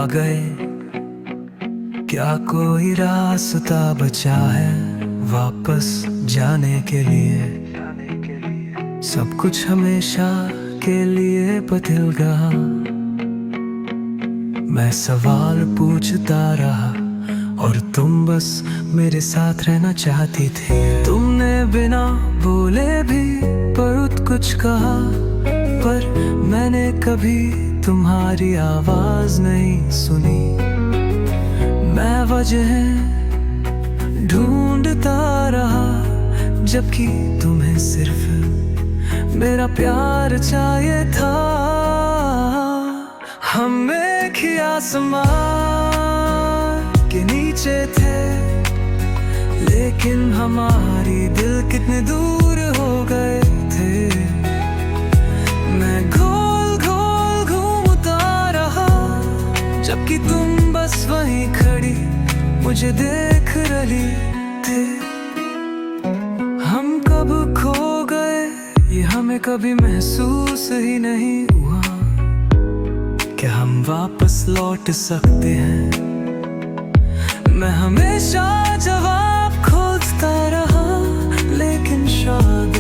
आ गए, क्या कोई रास्ता बचा है वापस जाने के लिए? सब कुछ हमेशा के लिए बदल गया। मैं सवाल पूछता रहा और तुम बस मेरे साथ रहना चाहती थी। तुमने बिना बोले भी बहुत कुछ कहा, पर मैंने कभी तुम्हारी आवाज नहीं सुनी। मैं वजह ढूंढता रहा, जबकि तुम्हें सिर्फ मेरा प्यार चाहिए था। हम एक ही आसमान के नीचे थे, लेकिन हमारी दिल कितने दूर हो गए थे। मैं गोल गोल घूमता रहा, जबकि तुम बस वहीं खड़ी मुझे देख रही थे। हम कब खो गए ये हमें कभी महसूस ही नहीं हुआ। क्या हम वापस लौट सकते हैं? मैं हमेशा जवाब खोजता रहा, लेकिन शायद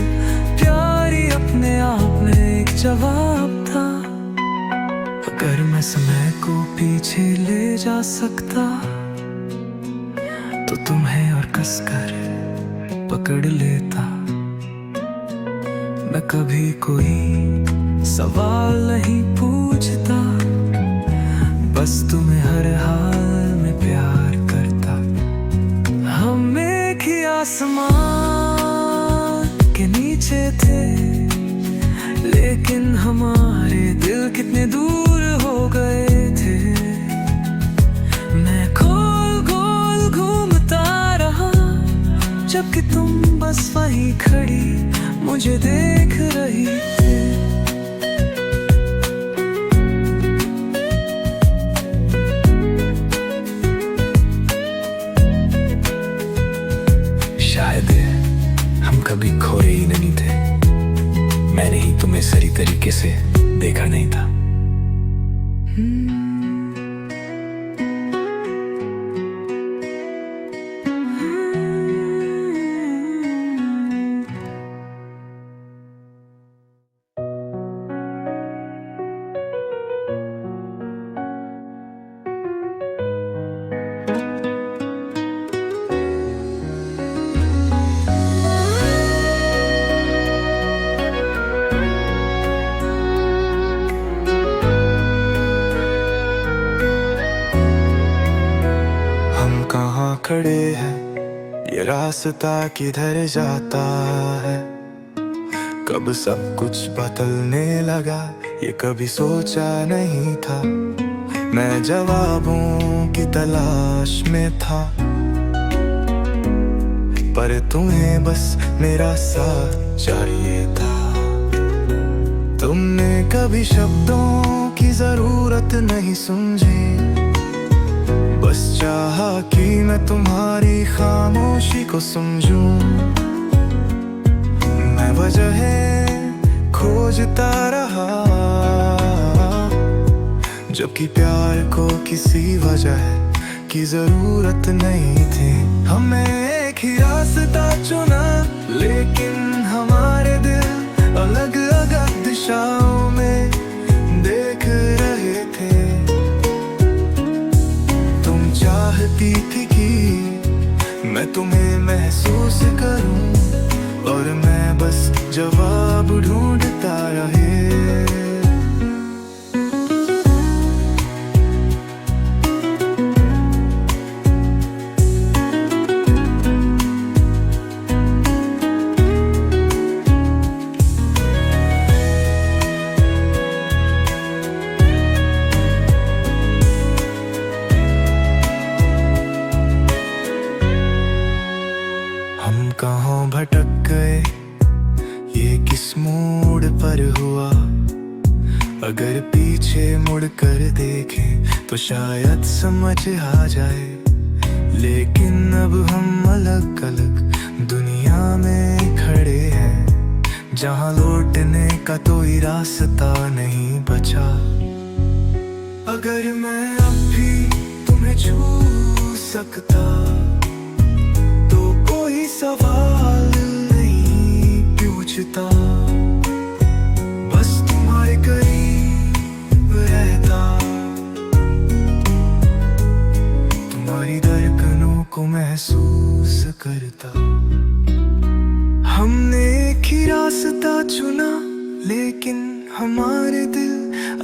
प्यार ही अपने आप में एक जवाब था। अगर मैं समय को पीछे ले जा सकता तो तुम्हें और कसकर पकड़ लेता। मैं कभी कोई सवाल नहीं पूछता, बस तुम्हें हर हाल में प्यार करता। हम एक ही आसमान के नीचे थे, लेकिन हमारे दिल कितने दूर हो गए थे। मैं गोल गोल घूमता रहा, जबकि तुम बस वहीं खड़ी मुझे देख रही थी। शायद हम कभी खोए ही नहीं थे, मैंने ही तुम्हें सही तरीके से देखा नहीं था। कहाँ खड़े हैं, ये रास्ता किधर जाता है? कब सब कुछ बदलने लगा, ये कभी सोचा नहीं था। मैं जवाबों की तलाश में था, पर तुम्हें बस मेरा साथ चाहिए था। तुमने कभी शब्दों की जरूरत नहीं समझी, बस चाहा कि मैं तुम्हारी खामोशी को समझूं। मैं वजह खोजता रहा, जबकि प्यार को किसी वजह की जरूरत नहीं थी। हमें एक ही रास्ता चुना, लेकिन हमारे दिल अलग अलग दिशाओं में देख रहे थे। चाहती थी कि मैं तुम्हें महसूस करूं, और मैं बस जवाब ढूंढता रहे। कहाँ भटक गए, ये किस मोड़ पर हुआ? अगर पीछे मुड़ कर देखें तो शायद समझ आ जाए। लेकिन अब हम अलग अलग दुनिया में खड़े हैं, जहाँ लौटने का कोई रास्ता नहीं बचा। अगर मैं अब तुम्हें छू सकता तो कोई सवाल नहीं पूछता, बस तुम्हारे करीब रहता, तुम्हारी धड़कनों को महसूस करता। हमने एक ही रास्ता चुना लेकिन हमारे दिल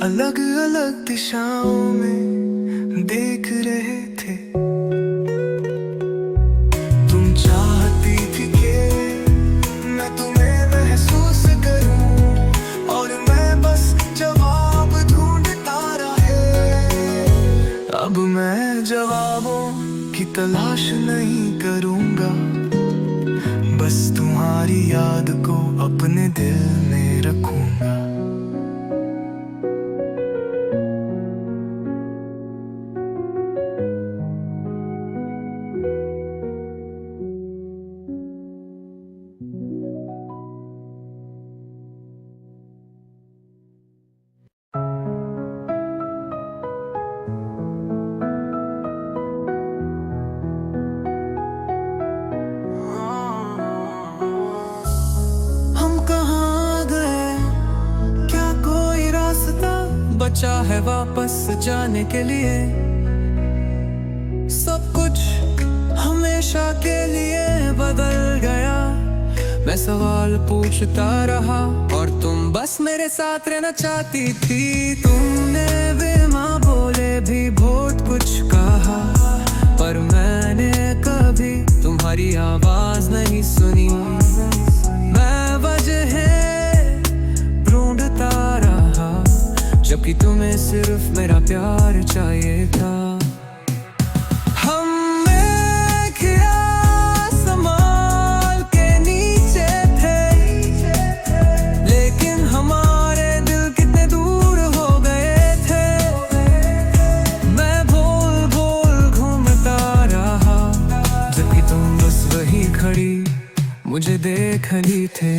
अलग अलग दिशाओं में देख रहे थे। तुम चाहती थी कि मैं तुम्हें महसूस करूं और मैं बस जवाब ढूंढता रहे। अब मैं जवाबों की तलाश नहीं करूंगा, बस तुम्हारी याद को अपने दिल में रखूंगा। बचा है वापस जाने के लिए, सब कुछ हमेशा के लिए बदल गया। मैं सवाल पूछता रहा और तुम बस मेरे साथ रहना चाहती थी। तुमने बिना बोले भी बहुत कुछ कहा, पर मैंने कभी तुम्हारी आवाज नहीं सुनी। मैं वजह ढूंढता रहा जबकि तुम्हें सिर्फ मेरा प्यार चाहिए था। हम एक आसमान के नीचे थे, लेकिन हमारे दिल कितने दूर हो गए थे। मैं बोल बोल घूमता रहा जबकि तुम बस वही खड़ी मुझे देख रही थे।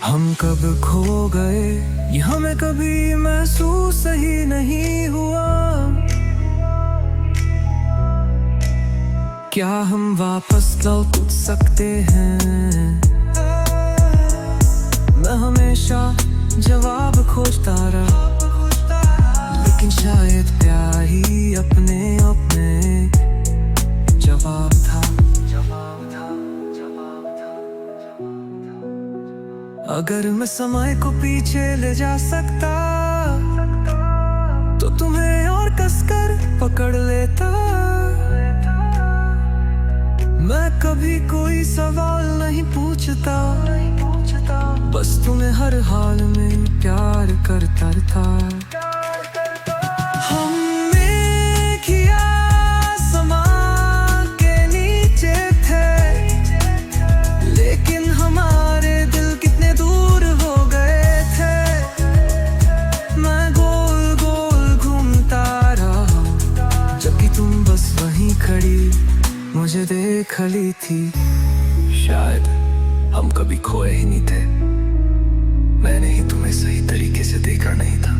हम कब खो गए ये हमें कभी महसूस ही नहीं हुआ। क्या हम वापस लौट सकते हैं? मैं हमेशा जवाब खोजता रहा, लेकिन शायद प्यार ही अपने जवाब था। अगर मैं समय को पीछे ले जा सकता तो तुम्हें और कसकर पकड़ लेता। मैं कभी कोई सवाल नहीं पूछता, बस तुम्हें हर हाल में प्यार करता था। मुझे देख ली थी, शायद हम कभी खोए ही नहीं थे। मैंने ही तुम्हें सही तरीके से देखा नहीं था।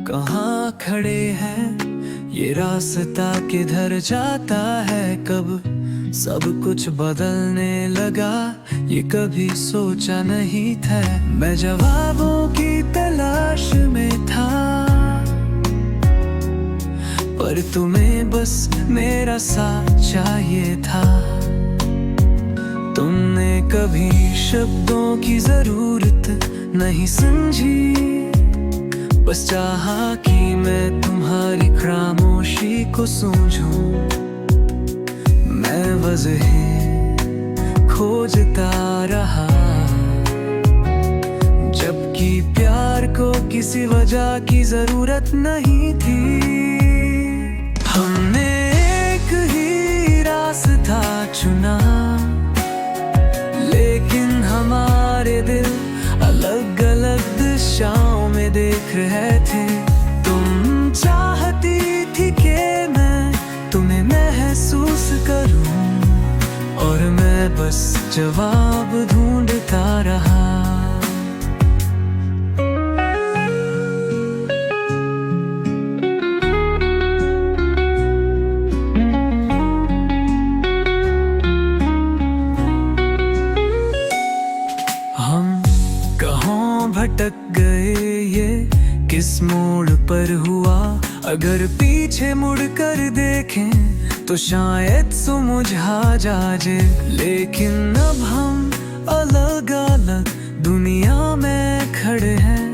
कहाँ खड़े हैं, ये रास्ता किधर जाता है, कब सब कुछ बदलने लगा, ये कभी सोचा नहीं था। मैं जवाबों की तलाश में था, पर तुम्हें बस मेरा साथ चाहिए था। तुमने कभी शब्दों की जरूरत नहीं समझी, बस चाहा कि मैं तुम्हारी खामोशी को समझूं। मैं वजह खोजता रहा, जबकि प्यार को किसी वजह की जरूरत नहीं थी। हमने एक ही रास्ता चुना, लेकिन हमारे दिल अलग अलग दिशाओं में देख रहे थे। तुम चाहती थी कि मैं तुम्हें महसूस करूं, और मैं बस जवाब ढूंढता रहा। हम कहाँ भटक गए, ये किस मोड़ पर हुआ? अगर पीछे मुड़ कर देखें तो शायद सुलझा जाए, लेकिन अब हम अलग अलग दुनिया में खड़े हैं,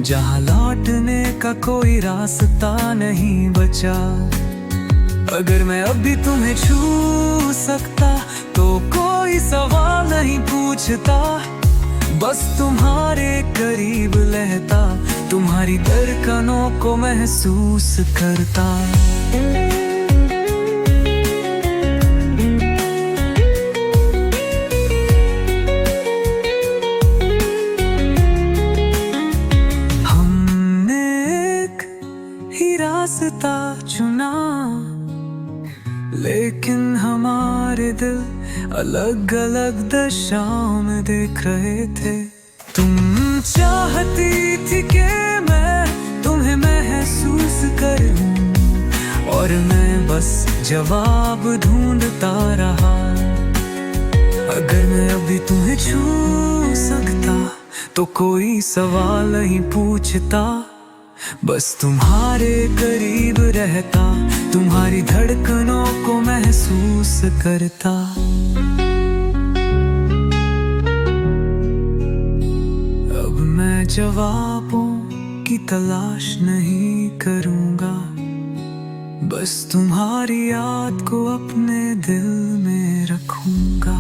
जहाँ लौटने का कोई रास्ता नहीं बचा। अगर मैं अभी तुम्हें छू सकता तो कोई सवाल नहीं पूछता, बस तुम्हारे करीब रहता, तुम्हारी धड़कनों को महसूस करता। हमने एक ही रास्ता चुना, लेकिन हमारे दिल अलग अलग दिशाओं में देख रहे थे। तुम चाहती थी कि मैं तुम्हें महसूस करूं, और मैं बस जवाब ढूंढता रहा। अगर मैं अभी तुम्हें छू सकता तो कोई सवाल नहीं पूछता, बस तुम्हारे करीब रहता, तुम्हारी धड़कनों को महसूस करता। अब मैं जवाबों की तलाश नहीं करूंगा, बस तुम्हारी याद को अपने दिल में रखूंगा।